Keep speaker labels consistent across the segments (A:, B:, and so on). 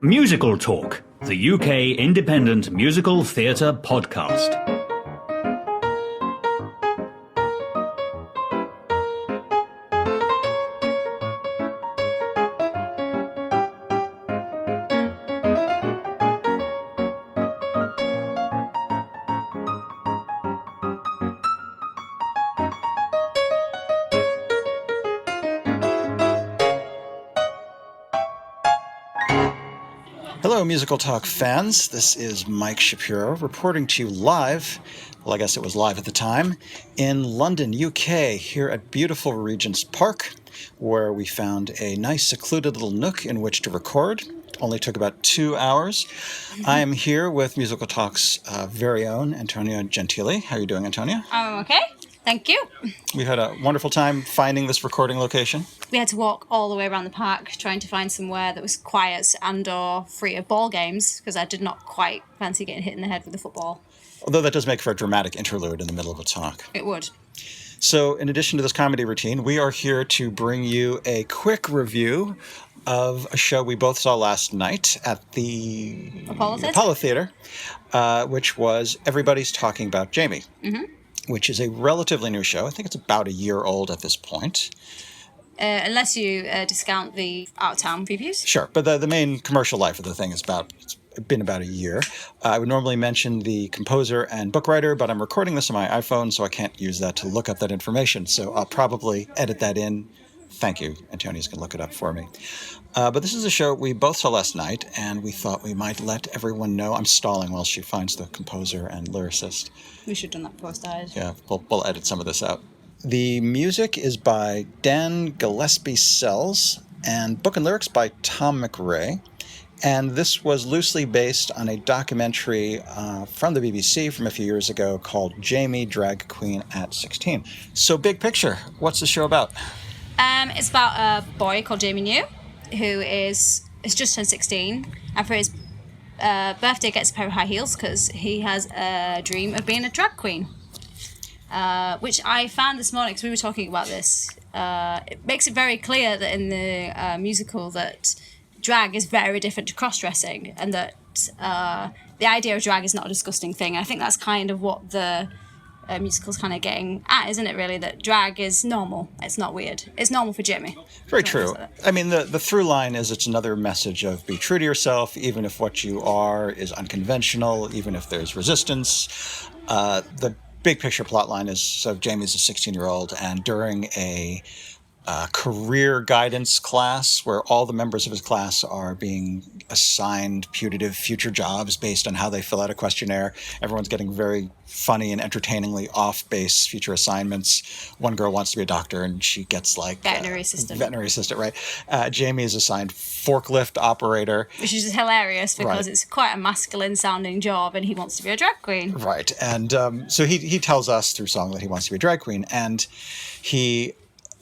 A: Musical Talk, the UK independent musical theatre podcast.
B: Hello, Musical Talk fans. This is Mike Shapiro reporting to you live, well, I guess it was live at the time, in London, UK, here at beautiful Regent's Park, where we found a nice secluded little nook in which to record. It only took about 2 hours. I am here with Musical Talk's very own Antonia Gentili. How are you doing, Antonia?
C: I'm okay. Thank you.
B: We had a wonderful time finding this recording location.
C: We had to walk all the way around the park trying to find somewhere that was quiet and or free of ball games because I did not quite fancy getting hit in the head with a football.
B: Although that does make for a dramatic interlude in the middle of a talk.
C: It would.
B: So in addition to this comedy routine, we are here to bring you a quick review of a show we both saw last night at the Apollo Theatre, which was Everybody's Talking About Jamie. Mm-hmm. Which is a relatively new show. I think it's about a year old at this point.
C: Unless you discount the out-of-town previews.
B: Sure, but the main commercial life of the thing is it's been about a year. I would normally mention the composer and book writer, but I'm recording this on my iPhone, so I can't use that to look up that information. So I'll probably edit that in. Thank you. Antonia's going to look it up for me. But this is a show we both saw last night, and we thought we might let everyone know. I'm stalling while she finds the composer and lyricist.
C: We should have done that post-eyes.
B: Yeah, we'll edit some of this out. The music is by Dan Gillespie Sells, and book and lyrics by Tom McRae. And this was loosely based on a documentary from the BBC from a few years ago called Jamie, Drag Queen at 16. So big picture, what's the show about?
C: It's about a boy called Jamie New, who is just turned 16, and for his birthday gets a pair of high heels because he has a dream of being a drag queen, which I found this morning because we were talking about this. It makes it very clear that in the musical that drag is very different to cross-dressing, and that the idea of drag is not a disgusting thing. I think that's kind of what the musical's kind of getting at, isn't it, really? That drag is normal. It's not weird. It's normal for Jimmy. Very
B: true. I mean, the through line is it's another message of be true to yourself, even if what you are is unconventional, even if there's resistance. The big picture plot line is, so Jamie's a 16-year-old, and during a career guidance class where all the members of his class are being assigned putative future jobs based on how they fill out a questionnaire. Everyone's getting very funny and entertainingly off-base future assignments. One girl wants to be a doctor and she gets like...
C: Veterinary assistant,
B: right. Jamie is assigned forklift operator.
C: Which is hilarious because It's quite a masculine sounding job and he wants to be a drag queen.
B: Right. And so he tells us through song that he wants to be a drag queen, and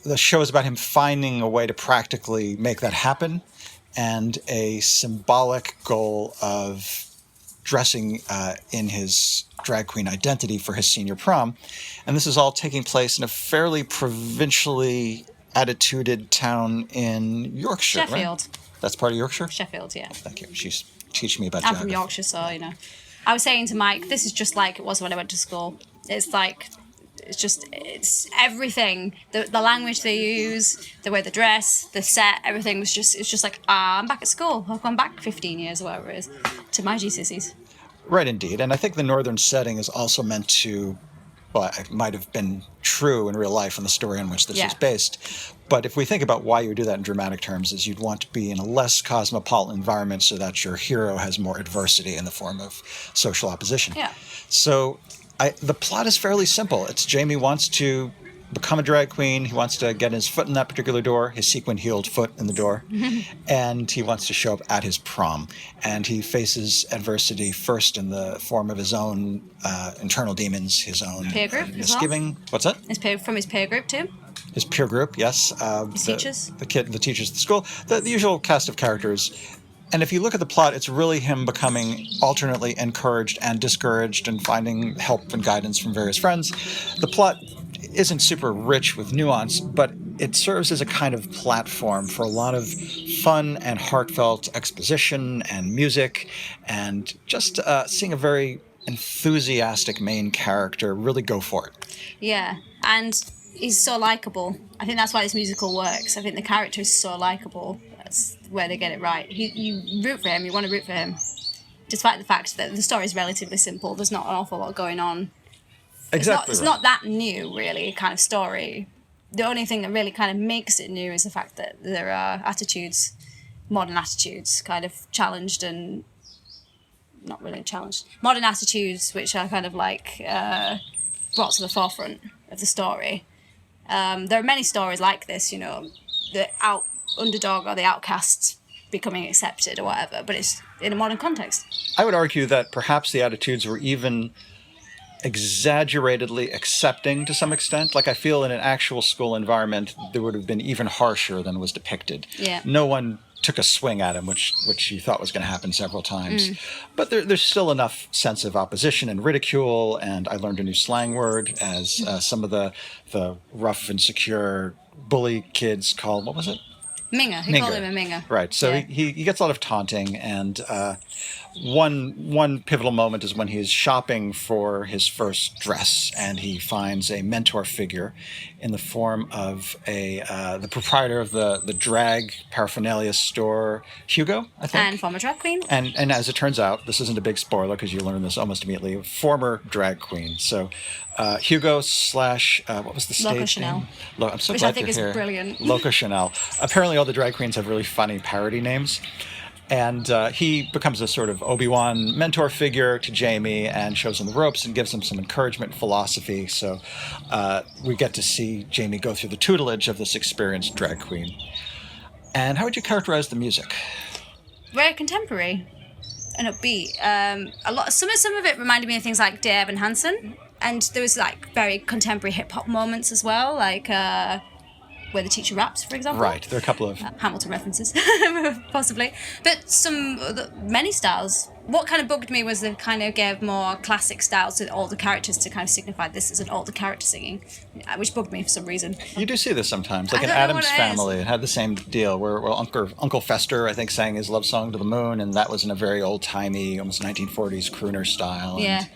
B: the show is about him finding a way to practically make that happen, and a symbolic goal of dressing in his drag queen identity for his senior prom. And this is all taking place in a fairly provincially attituded town in Yorkshire,
C: Sheffield.
B: Right? That's part of Yorkshire?
C: Sheffield, yeah.
B: Thank you. She's teaching me about
C: I'm
B: geography.
C: from Yorkshire, so, you know. I was saying to Mike, this is just like it was when I went to school. It's everything. The language they use, the way they dress, the set, everything it's just like, I'm back at school. I've gone back 15 years or whatever it is to my GCSEs.
B: Right, indeed. And I think the northern setting is also meant to, well, it might have been true in real life in the story on which this is based. But if we think about why you would do that in dramatic terms, is you'd want to be in a less cosmopolitan environment so that your hero has more adversity in the form of social opposition.
C: Yeah.
B: So the plot is fairly simple. It's Jamie wants to become a drag queen. He wants to get his foot in that particular door, his sequin-heeled foot in the door, and he wants to show up at his prom. And he faces adversity first in the form of his own internal demons, his own
C: peer group
B: misgiving.
C: Well.
B: What's that?
C: From his peer group too.
B: His peer group, yes.
C: Teachers.
B: The teachers at the school. The usual cast of characters. And if you look at the plot, it's really him becoming alternately encouraged and discouraged and finding help and guidance from various friends. The plot isn't super rich with nuance, but it serves as a kind of platform for a lot of fun and heartfelt exposition and music, and just seeing a very enthusiastic main character really go for it.
C: Yeah, and he's so likable. I think that's why this musical works. I think the character is so likable. That's where they get it right. You root for him, you want to root for him. Despite the fact that the story is relatively simple, there's not an awful lot going on.
B: Exactly.
C: It's not that new, really, kind of story. The only thing that really kind of makes it new is the fact that there are attitudes, modern attitudes, kind of challenged and not really challenged. Modern attitudes which are kind of like brought to the forefront of the story. There are many stories like this, you know, the underdog or the outcast becoming accepted or whatever, but it's in a modern context.
B: I would argue that perhaps the attitudes were even exaggeratedly accepting to some extent. Like, I feel in an actual school environment, there would have been even harsher than was depicted.
C: Yeah.
B: No one took a swing at him, which you thought was going to happen several times. But there's still enough sense of opposition and ridicule, and I learned a new slang word as some of the rough and secure bully kids called, what was it?
C: Minger. He called him a minger.
B: Right. So
C: yeah.
B: he gets a lot of taunting, and one pivotal moment is when he's shopping for his first dress, and he finds a mentor figure in the form of the proprietor of the drag paraphernalia store, Hugo, I think.
C: And former drag queen.
B: And as it turns out, this isn't a big spoiler because you learn this almost immediately, former drag queen. So Hugo / what was the stage
C: Loco Chanel.
B: name? I'm so
C: Which
B: glad
C: I think
B: you're
C: is
B: here.
C: brilliant.
B: Loco Chanel. Apparently all the drag queens have really funny parody names. And he becomes a sort of Obi-Wan mentor figure to Jamie and shows him the ropes and gives him some encouragement and philosophy. So we get to see Jamie go through the tutelage of this experienced drag queen. And how would you characterize the music?
C: Very contemporary and upbeat. Some of it reminded me of things like Dear Evan Hansen, and there was like very contemporary hip hop moments as well, like where the teacher raps, for example.
B: Right, there are a couple of
C: Hamilton references, possibly, but many styles. What kind of bugged me was they kind of gave more classic styles to all the characters to kind of signify this is an older character singing, which bugged me for some reason.
B: You do see this sometimes, like
C: I
B: in
C: don't know
B: Addams
C: what it
B: Family. It had the same deal where Uncle Fester, I think, sang his love song to the moon, and that was in a very old-timey, almost 1940s crooner style.
C: Yeah.
B: And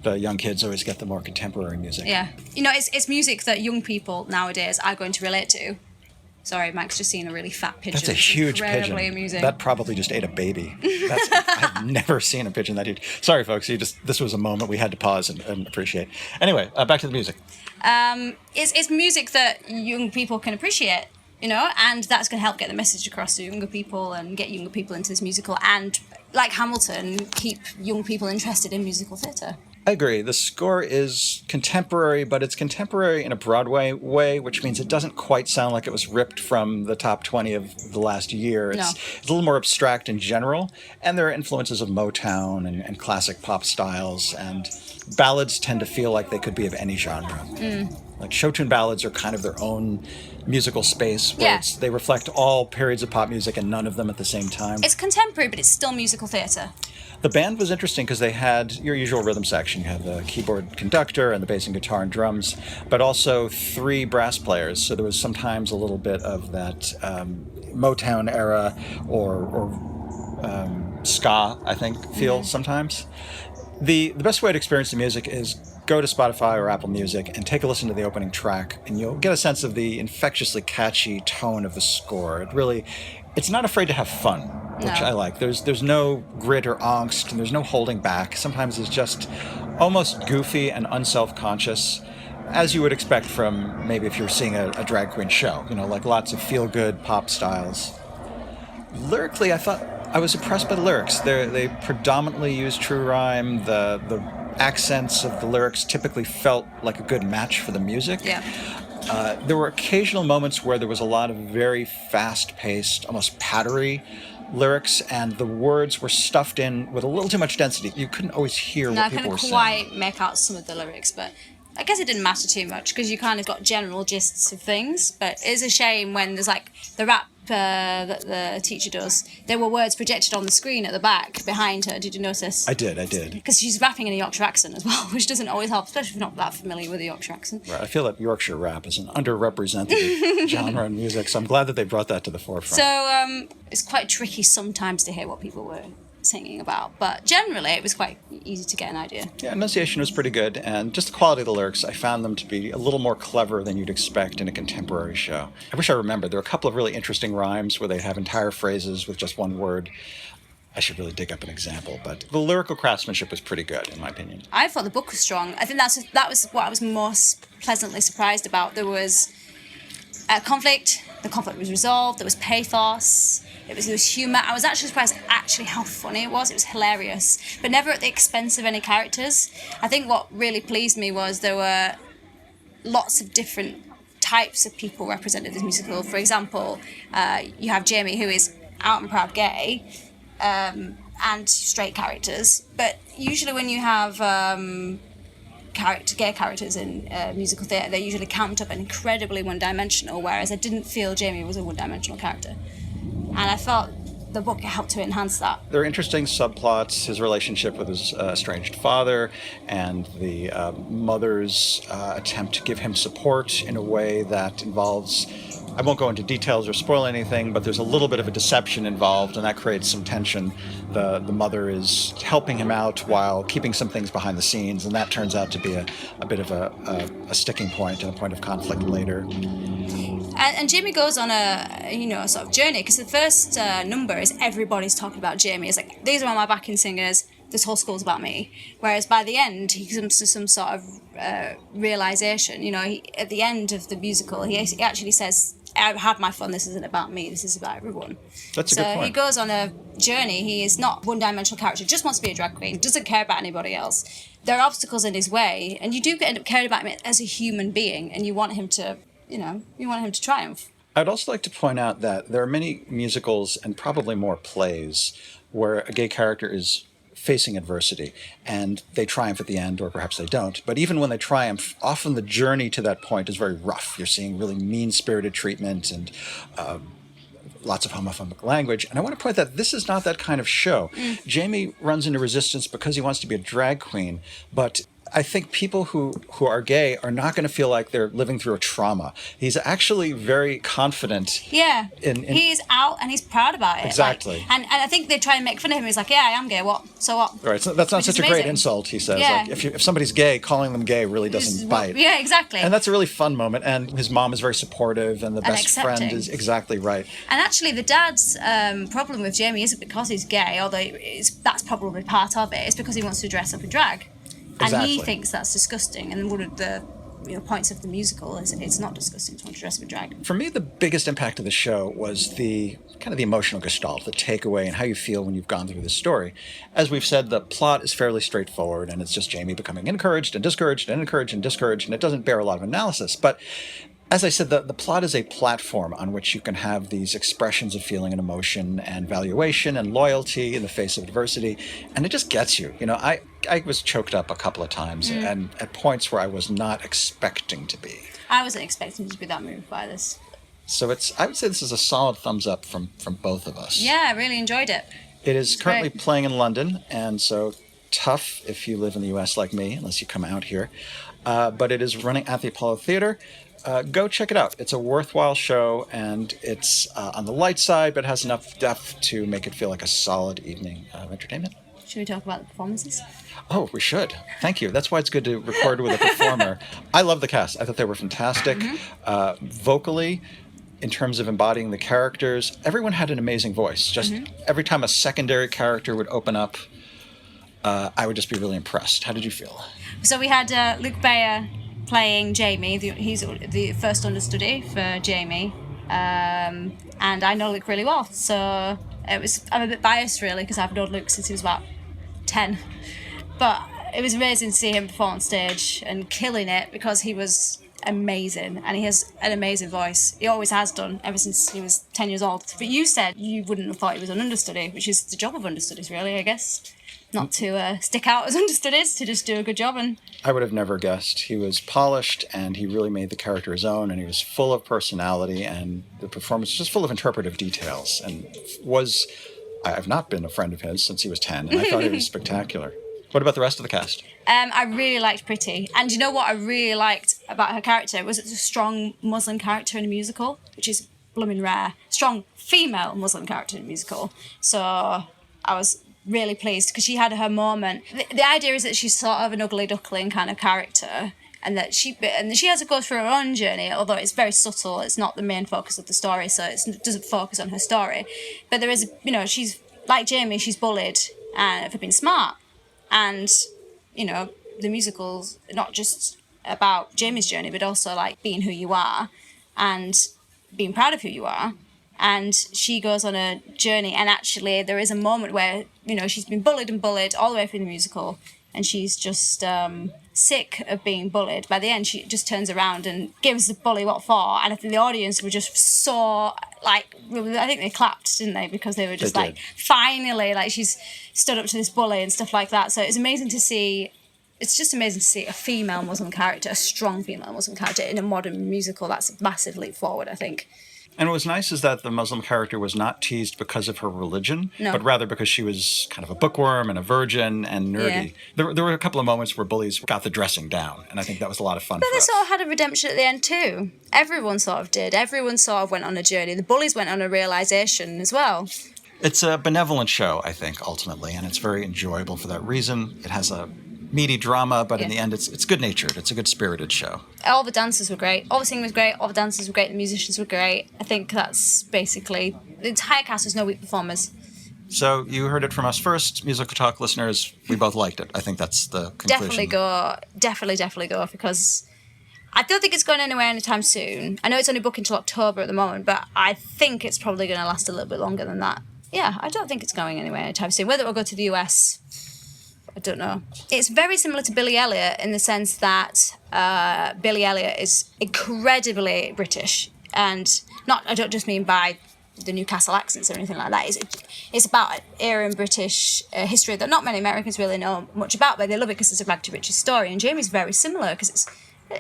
B: the young kids always get the more contemporary music.
C: Yeah, you know, it's music that young people nowadays are going to relate to. Sorry, Mike's just seen a really fat pigeon.
B: That's a huge
C: Incredibly
B: pigeon.
C: amusing.
B: That probably just ate a baby. I've never seen a pigeon that huge. Sorry, folks. This was a moment we had to pause and appreciate. Anyway, back to the music.
C: It's music that young people can appreciate, you know, and that's going to help get the message across to younger people and get younger people into this musical, and, like Hamilton, keep young people interested in musical theatre.
B: I agree. The score is contemporary, but it's contemporary in a Broadway way, which means it doesn't quite sound like it was ripped from the top 20 of the last year. It's a little more abstract in general, and there are influences of Motown and classic pop styles, and ballads tend to feel like they could be of any genre. Like show tune ballads are kind of their own musical space where they reflect all periods of pop music and none of them at the same time.
C: It's contemporary, but it's still musical theatre.
B: The band was interesting because they had your usual rhythm section. You had the keyboard conductor and the bass and guitar and drums, but also 3 brass players. So there was sometimes a little bit of that Motown era or ska, I think, feel sometimes. The best way to experience the music is go to Spotify or Apple Music and take a listen to the opening track, and you'll get a sense of the infectiously catchy tone of the score. It's not afraid to have fun, which I like. There's no grit or angst, and there's no holding back. Sometimes it's just almost goofy and unself-conscious, as you would expect from maybe if you were seeing a drag queen show, you know, like lots of feel-good pop styles. Lyrically, I was impressed by the lyrics. They predominantly use true rhyme. The accents of the lyrics typically felt like a good match for the music.
C: Yeah.
B: There were occasional moments where there was a lot of very fast-paced, almost pattery lyrics, and the words were stuffed in with a little too much density. You couldn't always hear what people were saying.
C: I couldn't quite make out some of the lyrics, but I guess it didn't matter too much because you kind of got general gists of things. But it's a shame when there's like the rap that the teacher does, there were words projected on the screen at the back behind her. Did you notice?
B: I did.
C: Because she's rapping in a Yorkshire accent as well, which doesn't always help, especially if you're not that familiar with the Yorkshire accent.
B: Right. I feel that Yorkshire rap is an underrepresented genre in music, so I'm glad that they brought that to the forefront.
C: So it's quite tricky sometimes to hear what people were singing about, but generally it was quite easy to get an idea.
B: Yeah, enunciation was pretty good, and just the quality of the lyrics, I found them to be a little more clever than you'd expect in a contemporary show. I wish I remembered. There were a couple of really interesting rhymes where they'd have entire phrases with just one word. I should really dig up an example, but the lyrical craftsmanship was pretty good, in my opinion.
C: I thought the book was strong. I think that was what I was most pleasantly surprised about. There was a conflict. The conflict was resolved. There was pathos. There was humour. I was actually surprised at how funny it was. It was hilarious, but never at the expense of any characters. I think what really pleased me was there were lots of different types of people represented in this musical. For example, you have Jamie, who is out and proud gay, and straight characters. But usually when you have gay characters in musical theatre, they're usually camped up and incredibly one-dimensional, whereas I didn't feel Jamie was a one-dimensional character. And I felt the book helped to enhance that.
B: There are interesting subplots, his relationship with his estranged father and the mother's attempt to give him support in a way that involves, I won't go into details or spoil anything, but there's a little bit of a deception involved, and that creates some tension. The mother is helping him out while keeping some things behind the scenes, and that turns out to be a bit of a sticking point and a point of conflict later.
C: And Jamie goes on a sort of journey, because the first number is everybody's talking about Jamie. It's like, these are all my backing singers, this whole school's about me. Whereas by the end, he comes to some sort of realization. At the end of the musical, he actually says, I've had my fun, this isn't about me, this is about everyone.
B: That's a good point.
C: So he goes on a journey. He is not one-dimensional character, just wants to be a drag queen, doesn't care about anybody else. There are obstacles in his way, and you do end up caring about him as a human being, and you want him to triumph.
B: I'd also like to point out that there are many musicals, and probably more plays, where a gay character is facing adversity and they triumph at the end, or perhaps they don't. But even when they triumph, often the journey to that point is very rough. You're seeing really mean-spirited treatment and lots of homophobic language. And I want to point out that this is not that kind of show. Jamie runs into resistance because he wants to be a drag queen, but I think people who are gay are not going to feel like they're living through a trauma. He's actually very confident.
C: Yeah. He's out and he's proud about it.
B: Exactly.
C: And I think they try and make fun of him. He's like, yeah, I am gay. What? So what?
B: Right. So that's not such a great insult, he says.
C: Yeah.
B: Like, if somebody's gay, calling them gay really doesn't bite.
C: Yeah, exactly.
B: And that's a really fun moment. And his mom is very supportive, and the best friend is exactly right.
C: And actually, the dad's problem with Jamie isn't because he's gay, although that's probably part of it. It's because he wants to dress up in drag.
B: Exactly.
C: And he thinks that's disgusting. And one of the points of the musical is it's not disgusting to want to dress up in drag.
B: For me, the biggest impact of the show was the kind of the emotional gestalt, the takeaway, and how you feel when you've gone through the story. As we've said, the plot is fairly straightforward, and it's just Jamie becoming encouraged and discouraged and encouraged and discouraged, and it doesn't bear a lot of analysis. But as I said, the plot is a platform on which you can have these expressions of feeling and emotion and valuation and loyalty in the face of adversity, and it just gets you. I was choked up a couple of times, and at points where I was not expecting to be.
C: I wasn't expecting to be that moved by this.
B: So I would say this is a solid thumbs up from both of us.
C: Yeah, I really enjoyed it.
B: It is currently playing in London, and so tough if you live in the US like me, unless you come out here. But it is running at the Apollo Theater. Go check it out. It's a worthwhile show, and it's on the light side, but has enough depth to make it feel like a solid evening of entertainment.
C: Should we talk about the performances?
B: Oh, we should. Thank you. That's why it's good to record with a performer. I love the cast. I thought they were fantastic. Vocally, in terms of embodying the characters, everyone had an amazing voice. Just every time a secondary character would open up, I would just be really impressed. How did you feel? So
C: we had Luke Bayer playing Jamie. He's the first understudy for Jamie. And I know Luke really well. So I'm a bit biased, really, because I've known Luke since he was about 10. But it was amazing to see him perform on stage and killing it, because he was amazing, and he has an amazing voice. He always has done, ever since he was 10 years old. But you said you wouldn't have thought he was an understudy, which is the job of understudies, really, I guess. Not to stick out as understudies, to just do a good job. And
B: I would have never guessed. He was polished, and he really made the character his own, and he was full of personality, and the performance was just full of interpretive details, and I've not been a friend of his since he was 10, and I thought he was spectacular. What about the rest of the cast?
C: I really liked Pretty. And you know what I really liked about her character was it's a strong Muslim character in a musical, which is blooming rare. Strong female Muslim character in a musical. So I was really pleased because she had her moment. The idea is that she's sort of an ugly duckling kind of character, and that she has to go through her own journey, although it's very subtle. It's not the main focus of the story, so it doesn't focus on her story. But there is, she's like Jamie, she's bullied for being smart. And, the musical's not just about Jamie's journey, but also like being who you are and being proud of who you are. And she goes on a journey, and actually there is a moment where, she's been bullied all the way through the musical, and she's just sick of being bullied. By the end, she just turns around and gives the bully what for, and I think the audience were just so, I think they clapped, didn't they? Because they were just finally, she's stood up to this bully and stuff like that. So it's amazing to see. It's just amazing to see a female Muslim character, a strong female Muslim character in a modern musical. That's a massive leap forward, I think.
B: And what was nice is that the Muslim character was not teased because of her religion, but rather because she was kind of a bookworm and a virgin and nerdy. Yeah. There were a couple of moments where bullies got the dressing down, and I think that was a lot of fun.
C: But they sort of had a redemption at the end too. Everyone sort of did. Everyone sort of went on a journey. The bullies went on a realisation as well.
B: It's a benevolent show, I think, ultimately, and it's very enjoyable for that reason. It has a meaty drama, but in the end, it's good-natured. It's a good-spirited show.
C: All the dancers were great. All the singing was great. All the dancers were great. The musicians were great. I think that's basically... The entire cast was no weak performers.
B: So you heard it from us first. Musical Talk listeners, we both liked it. I think that's the conclusion.
C: Definitely go, because I don't think it's going anywhere anytime soon. I know it's only booking till October at the moment, but I think it's probably going to last a little bit longer than that. Yeah, I don't think it's going anywhere anytime soon. Whether it will go to the US... I don't know. It's very similar to Billy Elliot in the sense that Billy Elliot is incredibly British, and I don't just mean by the Newcastle accents or anything like that. It's about an era in British history that not many Americans really know much about, but they love it because it's a rag to riches story. And Jamie's very similar because it's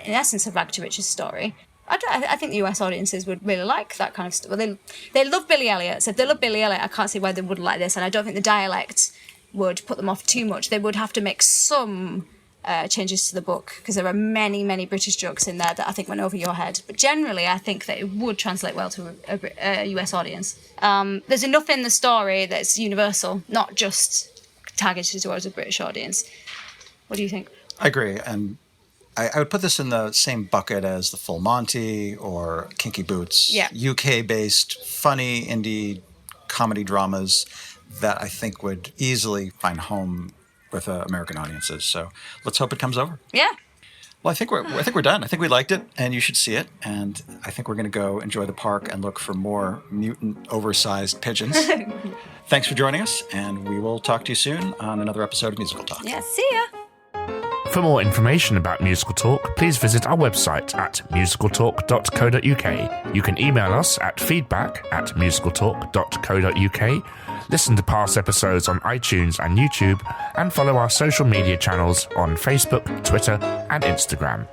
C: in essence a rag to riches story. I think the US audiences would really like that kind of stuff. Well, they love Billy Elliot, so if they love Billy Elliot, I can't see why they wouldn't like this, and I don't think the dialect would put them off too much. They would have to make some changes to the book because there are many, many British jokes in there that I think went over your head. But generally, I think that it would translate well to a US audience. There's enough in the story that's universal, not just targeted towards a British audience. What do you think?
B: I agree, and I would put this in the same bucket as The Full Monty or Kinky Boots.
C: Yeah.
B: UK-based, funny indie comedy dramas that I think would easily find home with American audiences. So let's hope it comes over.
C: Yeah.
B: Well, I think we're done. I think we liked it, and you should see it. And I think we're going to go enjoy the park and look for more mutant, oversized pigeons. Thanks for joining us, and we will talk to you soon on another episode of Musical Talk.
C: Yeah, see ya.
D: For more information about Musical Talk, please visit our website at musicaltalk.co.uk. You can email us at feedback@musicaltalk.co.uk, listen to past episodes on iTunes and YouTube, and follow our social media channels on Facebook, Twitter, and Instagram.